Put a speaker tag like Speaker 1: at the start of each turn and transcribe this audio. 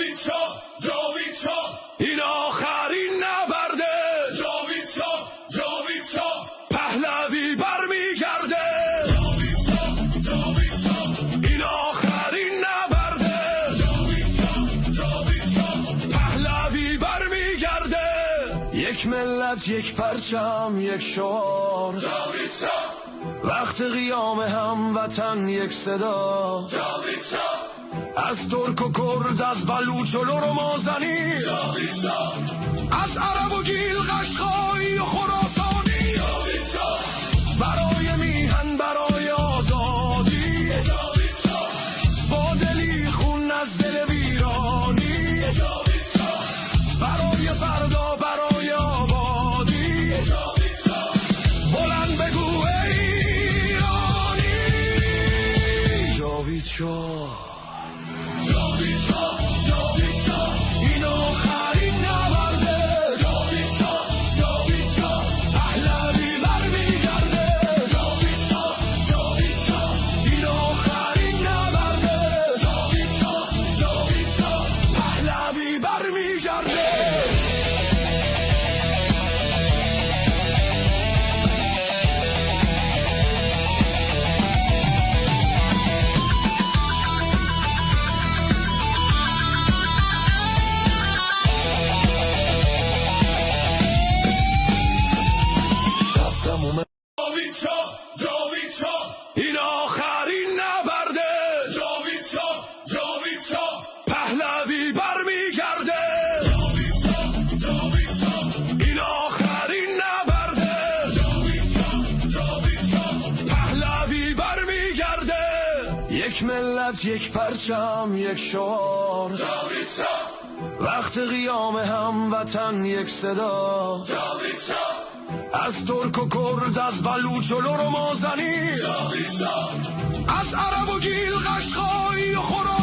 Speaker 1: جاوید شاه جاوید شاه این آخرین نبرده. جاوید شاه جاوید شاه پهلوی برمیگرده. جاوید شاه جاوید شاه این آخرین نبرده. جاوید شاه جاوید شاه پهلوی برمیگرده. یک ملت یک پرچم یک شعار. جاوید شاه وقت قیام هموطن یک صدا. جاوید شاه از ترک و کرد از بلوچ و لر و مازنی. جاوید شاه از عرب و گیل قشقایی و خراسانی. جاوید شاه برای میهن برای آزادی. جاوید شاه با دلی خون از دل ویرانی. جاوید شاه برای فردا برای آبادی. جاوید شاه بلند بگو ای ایرانی. جاوید شاه جاوید شاه جاوید شاه این آخرین نبرده. جاوید شاه جاوید شاه پهلوی برمیگرده. جاوید شاه جاوید شاه این آخرین نبرده. جاوید شاه جاوید شاه پهلوی برمیگرده. جاوید شاه جاوید شاه این آخرین نبرده. جاوید شاه جاوید شاه پهلوی برمیگرده. جاوید شاه جاوید شاه این آخرین نبرده. جاوید شاه جاوید شاه پهلوی برمیگرده. یک ملت یک پرچم یک شعار. جاوید شاه وقت قیام هموطن یک صدا. جاوید شاه از ترک و کرد از بلوچ و لر و مازنی. جاوید شاه از عرب و گیل قشقایی و خراسانی.